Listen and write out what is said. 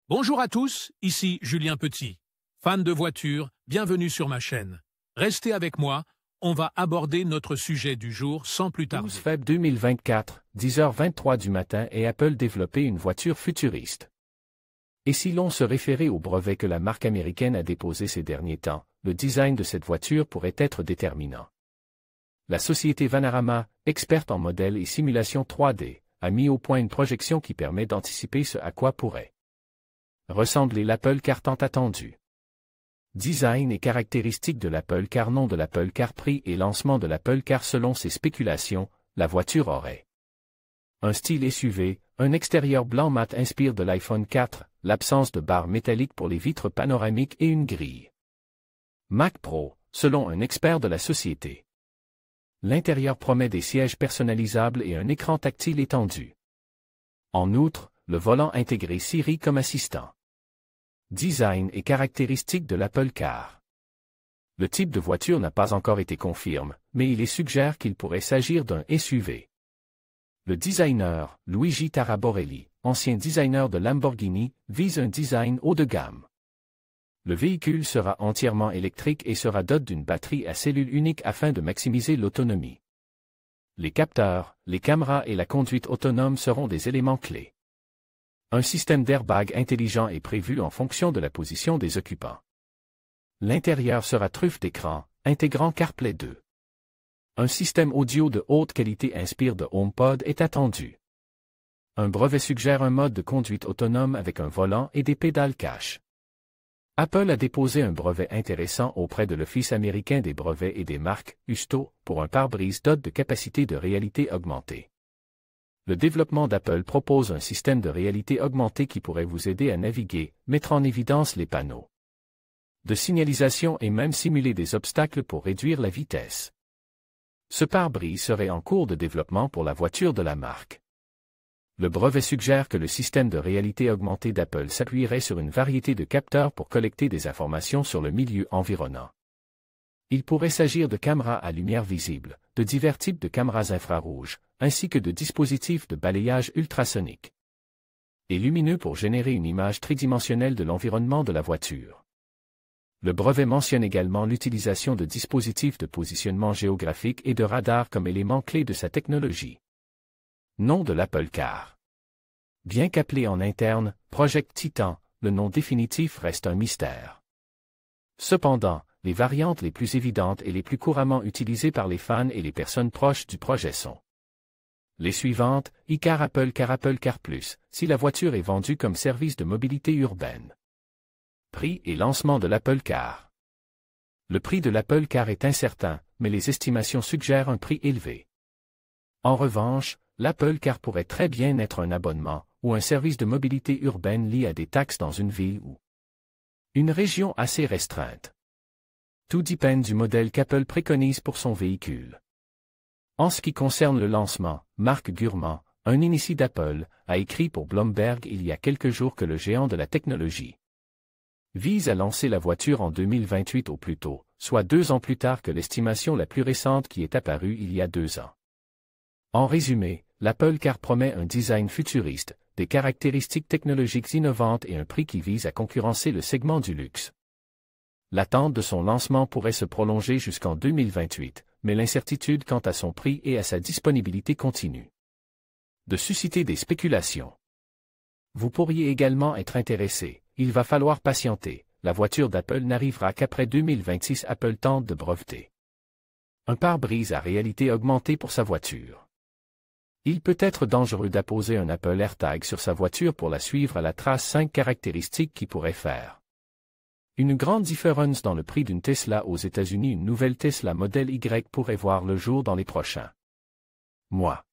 Bonjour à tous, ici Julien Petit. Fan de voitures, bienvenue sur ma chaîne. Restez avec moi, on va aborder notre sujet du jour sans plus tarder. 12 février 2024, 10h23 du matin et Apple développait une voiture futuriste. Et si l'on se référait au brevet que la marque américaine a déposé ces derniers temps, le design de cette voiture pourrait être déterminant. La société Vanarama, experte en modèles et simulations 3D, a mis au point une projection qui permet d'anticiper ce à quoi pourrait ressembler l'Apple Car tant attendu. Design et caractéristiques de l'Apple Car. Nom de l'Apple Car. Prix et lancement de l'Apple Car. Selon ses spéculations, la voiture aurait un style SUV, un extérieur blanc mat inspire de l'iPhone 4, l'absence de barres métalliques pour les vitres panoramiques et une grille Mac Pro, selon un expert de la société. L'intérieur promet des sièges personnalisables et un écran tactile étendu. En outre, le volant intégré Siri comme assistant. Design et caractéristiques de l'Apple Car. Le type de voiture n'a pas encore été confirmé, mais il suggère qu'il pourrait s'agir d'un SUV. Le designer, Luigi Taraborelli, ancien designer de Lamborghini, vise un design haut de gamme. Le véhicule sera entièrement électrique et sera doté d'une batterie à cellule unique afin de maximiser l'autonomie. Les capteurs, les caméras et la conduite autonome seront des éléments clés. Un système d'airbag intelligent est prévu en fonction de la position des occupants. L'intérieur sera truffe d'écrans, intégrant CarPlay 2. Un système audio de haute qualité inspiré de HomePod est attendu. Un brevet suggère un mode de conduite autonome avec un volant et des pédales cache. Apple a déposé un brevet intéressant auprès de l'Office américain des brevets et des marques, USTO, pour un pare-brise doté de capacité de réalité augmentée. Le développement d'Apple propose un système de réalité augmentée qui pourrait vous aider à naviguer, mettre en évidence les panneaux de signalisation et même simuler des obstacles pour réduire la vitesse. Ce pare-brise serait en cours de développement pour la voiture de la marque. Le brevet suggère que le système de réalité augmentée d'Apple s'appuierait sur une variété de capteurs pour collecter des informations sur le milieu environnant. Il pourrait s'agir de caméras à lumière visible, de divers types de caméras infrarouges, ainsi que de dispositifs de balayage ultrasonique et lumineux pour générer une image tridimensionnelle de l'environnement de la voiture. Le brevet mentionne également l'utilisation de dispositifs de positionnement géographique et de radars comme éléments clés de sa technologie. Nom de l'Apple Car. Bien qu'appelé en interne Project Titan, le nom définitif reste un mystère. Cependant, les variantes les plus évidentes et les plus couramment utilisées par les fans et les personnes proches du projet sont les suivantes: iCar, Apple Car Plus, si la voiture est vendue comme service de mobilité urbaine. Prix et lancement de l'Apple Car. Le prix de l'Apple Car est incertain, mais les estimations suggèrent un prix élevé. En revanche, l'Apple Car pourrait très bien être un abonnement ou un service de mobilité urbaine lié à des taxes dans une ville ou une région assez restreinte. Tout dépend du modèle qu'Apple préconise pour son véhicule. En ce qui concerne le lancement, Mark Gurman, un initié d'Apple, a écrit pour Bloomberg il y a quelques jours que le géant de la technologie vise à lancer la voiture en 2028 au plus tôt, soit 2 ans plus tard que l'estimation la plus récente qui est apparue il y a 2 ans. En résumé, l'Apple Car promet un design futuriste, des caractéristiques technologiques innovantes et un prix qui vise à concurrencer le segment du luxe. L'attente de son lancement pourrait se prolonger jusqu'en 2028, mais l'incertitude quant à son prix et à sa disponibilité continue de susciter des spéculations. Vous pourriez également être intéressé, il va falloir patienter, la voiture d'Apple n'arrivera qu'après 2026. Apple tente de breveter un pare-brise à réalité augmentée pour sa voiture. Il peut être dangereux d'apposer un Apple AirTag sur sa voiture pour la suivre à la trace. 5 caractéristiques qui pourraient faire une grande différence dans le prix d'une Tesla aux États-Unis. Une nouvelle Tesla Model Y pourrait voir le jour dans les prochains mois.